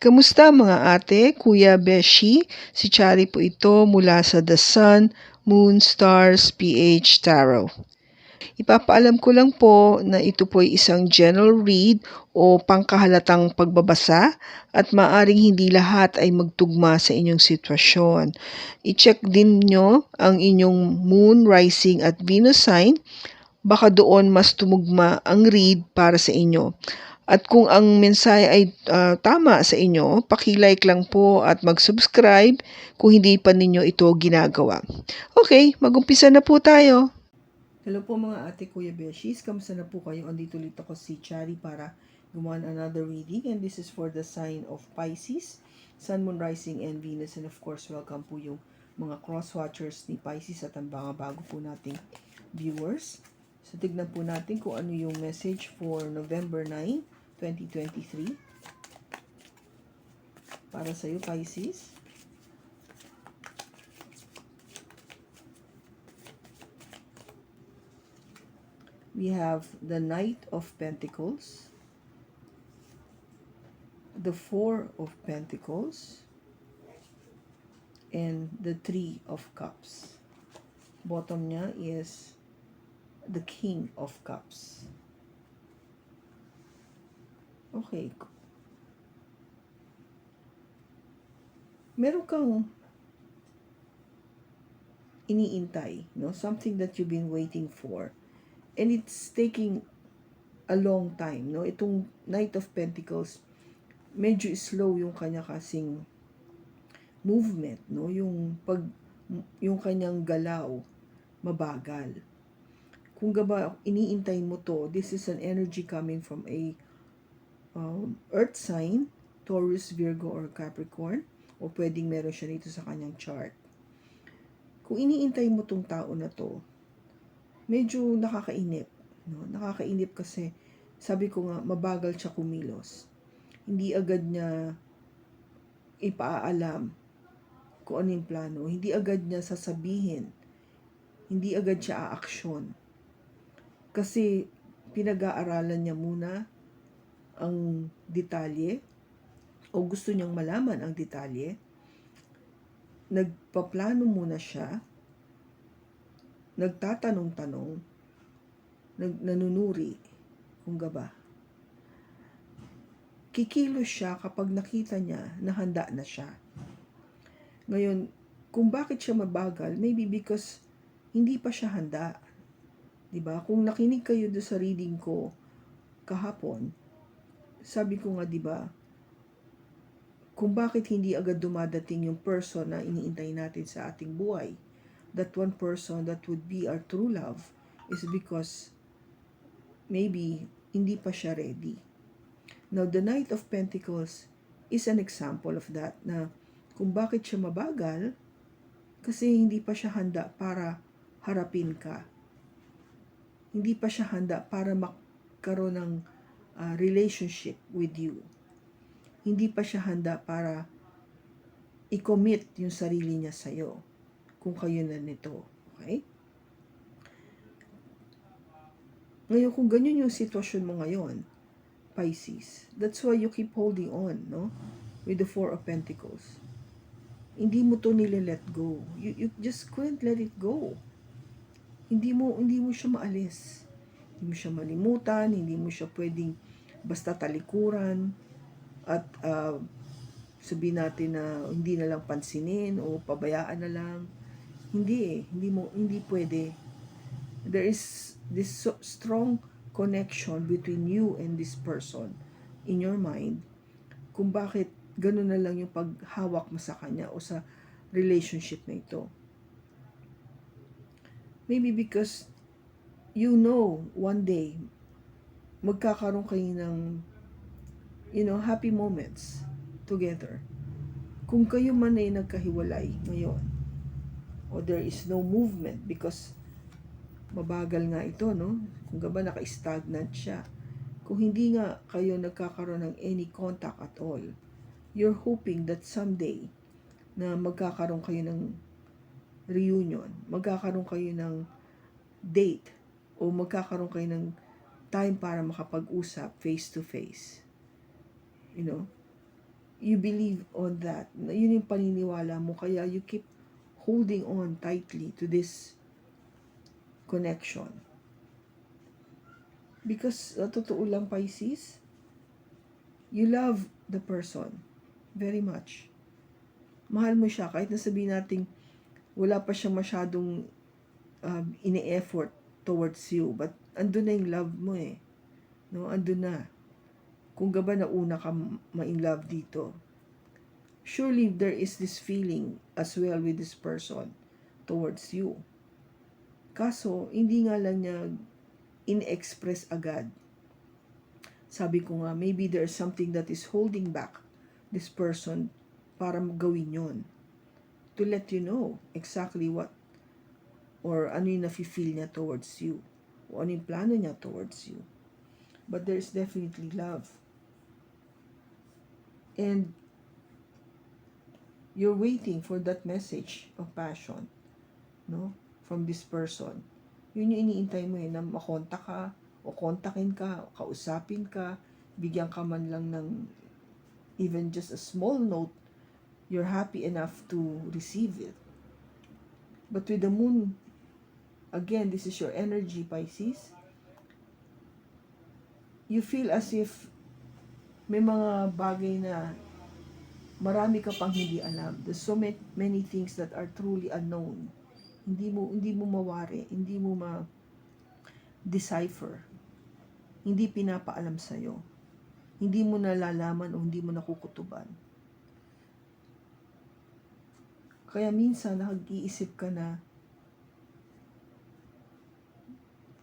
Kamusta mga ate, kuya, beshi? Si Chari po ito mula sa The Sun, Moon, Stars, PH Tarot. Ipapaalam ko lang po na ito po ay isang general read o pangkahalatang pagbabasa at maaring hindi lahat ay magtugma sa inyong sitwasyon. I-check din nyo ang inyong Moon, Rising at Venus sign. Baka doon mas tumugma ang read para sa inyo. At kung ang mensahe ay tama sa inyo, paki-like lang po at mag-subscribe kung hindi pa ninyo ito ginagawa. Okay, mag-umpisa na po tayo. Hello po mga ate, kuya, beshis. Kamusta na po kayo? Andito ulit ako si Chari para gumawa ng another reading. And this is for the sign of Pisces, Sun, Moon, Rising, and Venus. And of course, welcome po yung mga cross-watchers ni Pisces at ang mga bago po nating viewers. So, tignan po natin kung ano yung message for November 9, 2023. Para sa'yo, Pisces. We have the Knight of Pentacles, the Four of Pentacles, and the Three of Cups. Bottom niya is the King of Cups. Okay. Meron kang iniintay, no? Something that you've been waiting for. And it's taking a long time, no? Itong Knight of Pentacles, medyo slow yung kanya kasing movement, no? Yung kanyang galaw, mabagal. Kung iniintay mo to, this is an energy coming from a earth sign, Taurus, Virgo, or Capricorn, o pwedeng meron siya dito sa kanyang chart. Kung iniintay mo tong tao na to, medyo nakakainip. No? Nakakainip kasi, sabi ko nga, mabagal siya kumilos. Hindi agad niya ipaalam kung ano yung plano. Hindi agad niya sasabihin. Hindi agad siya aaksyon. Kasi pinag-aaralan niya muna ang detalye o gusto niyang malaman ang detalye. Nagpaplano muna siya, nagtatanong-tanong, nanunuri, kung gaba. Kikilos siya kapag nakita niya na handa na siya. Ngayon, kung bakit siya mabagal, maybe because hindi pa siya handa. Diba? Kung nakinig kayo do sa reading ko kahapon, sabi ko nga, diba, kung bakit hindi agad dumadating yung person na iniintay natin sa ating buhay. That one person that would be our true love is because maybe hindi pa siya ready. Now, the Knight of Pentacles is an example of that, na kung bakit siya mabagal, kasi hindi pa siya handa para harapin ka. Hindi pa siya handa para magkaroon ng relationship with you. Hindi pa siya handa para i-commit yung sarili niya sa'yo kung kayo na nito. Okay? Ngayon, kung ganyan yung sitwasyon mo ngayon, Pisces, that's why you keep holding on, no? With the Four of Pentacles. Hindi mo to nile-let go. You just couldn't let it go. Hindi mo siya maalis. Hindi mo siya malimutan, hindi mo siya pwedeng basta talikuran at sabihin natin na hindi na lang pansinin o pabayaan na lang. Hindi pwede. There is this strong connection between you and this person in your mind kung bakit ganun na lang yung paghawak mo sa kanya o sa relationship na ito. Maybe because you know one day magkakaroon kayo ng happy moments together. Kung kayo man ay nagkahiwalay ngayon o there is no movement because mabagal nga ito, no? Kung gaba naka-stagnant siya. Kung hindi nga kayo nagkakaroon ng any contact at all, you're hoping that someday na magkakaroon kayo ng reunion, magkakaroon kayo ng date, o magkakaroon kayo ng time para makapag-usap face to face. you believe on that. Yun yung paniniwala mo. Kaya you keep holding on tightly to this connection. Because, totoo lang, Pisces, you love the person very much. Mahal mo siya, kahit na sabihin natin, wala pa siyang masyadong ini-effort towards you. But, andun na yung love mo eh. No? Andun na. Kung gaba na una ka ma-in love dito, surely there is this feeling as well with this person towards you. Kaso, hindi nga lang niya in-express agad. Sabi ko nga, maybe there's something that is holding back this person para gawin yun. To let you know exactly what or ano yung nafe-feel niya towards you. O ano yung plano niya towards you. But there's definitely love. And you're waiting for that message of passion, no? From this person. Yun yung iniintay mo na makontak ka, o kontakin ka, o kausapin ka, bigyan ka man lang ng even just a small note, you're happy enough to receive it. But with the moon, again, this is your energy, Pisces. You feel as if may mga bagay na marami ka pang hindi alam. There's so many things that are truly unknown. Hindi mo mawari, hindi mo ma-decipher. Hindi pinapaalam sa'yo. Hindi mo nalalaman o hindi mo nakukutuban. Kaya minsan nag-iisip ka na,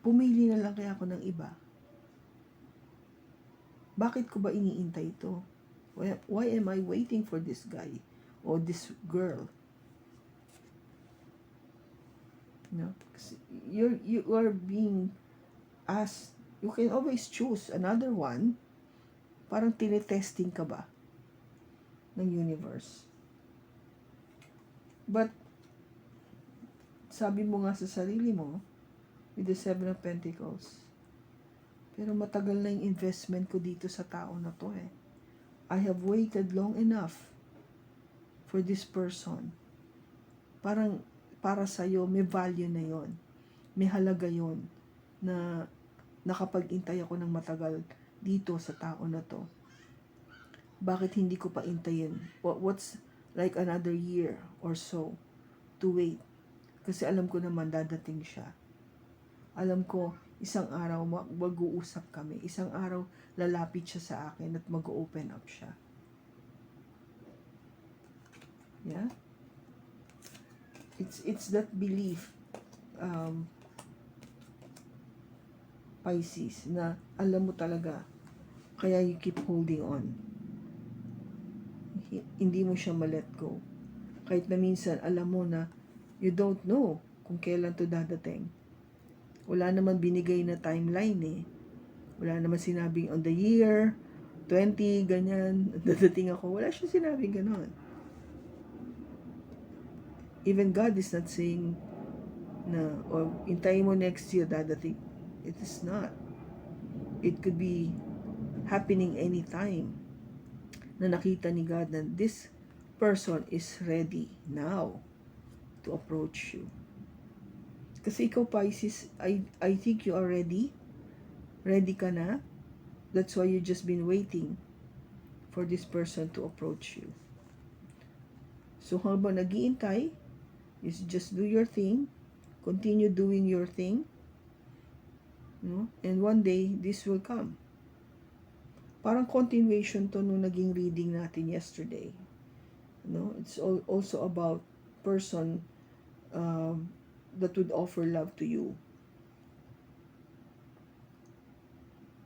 pumili na lang kaya ako ng iba. Bakit ko ba iniintay ito? Why am I waiting for this guy or this girl? No? You are being asked, you can always choose another one. Parang tinetesting ka ba ng universe? But, sabi mo nga sa sarili mo, with the Seven of Pentacles, pero matagal na yung investment ko dito sa tao na to eh. I have waited long enough for this person. Parang, para sa'yo, may value na yon, may halaga yon, na nakapag-intay ako ng matagal dito sa tao na to. Bakit hindi ko pa intayin? What's like another year or so to wait? Kasi alam ko naman dadating siya. Alam ko, isang araw mag-uusap kami. Isang araw lalapit siya sa akin at mag-open up siya. Yeah? It's that belief, Pisces, na alam mo talaga, kaya you keep holding on. Hindi mo siya ma-let go. Kahit na minsan, alam mo na you don't know kung kailan to dadating. Wala naman binigay na timeline eh. Wala naman sinabing on the year 20, ganyan, dadating ako. Wala siya sinabing ganon. Even God is not saying na, o hintayin mo next year dadating. It is not. It could be happening anytime na nakita ni God na this person is ready now to approach you. Kasi ikaw, Pisces, I think you are ready. Ready ka na. That's why you just been waiting for this person to approach you. So habang nag-iintay, you just do your thing. Continue doing your thing. No? And one day, this will come. Parang continuation to nung naging reading natin yesterday. No? It's also about person that would offer love to you.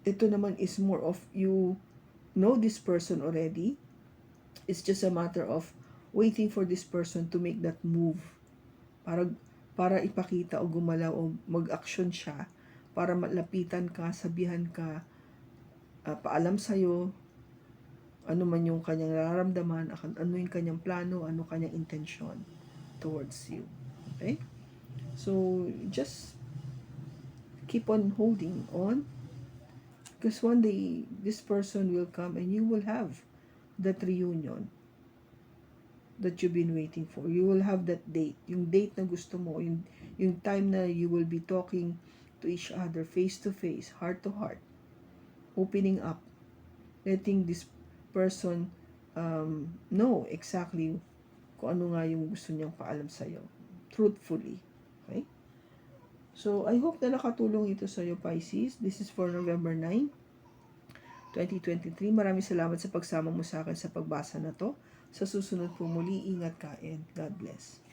Ito naman is more of you know this person already. It's just a matter of waiting for this person to make that move. Para ipakita o gumalaw o mag-action siya. Para malapitan ka, sabihan ka, paalam sa'yo, ano man yung kanyang nararamdaman, ano yung kanyang plano, ano kanyang intensyon towards you. Okay? So, just keep on holding on. Because one day, this person will come and you will have that reunion that you've been waiting for. You will have that date. Yung date na gusto mo, yung time na you will be talking to each other face to face, heart to heart, opening up, letting this person know exactly kung ano nga yung gusto niyang paalam sa'yo. Truthfully. Okay? So, I hope na nakatulong ito sa'yo, Pisces. This is for November 9, 2023. Maraming salamat sa pagsama mo sa akin sa pagbasa na to. Sa susunod po muli, ingat ka and God bless.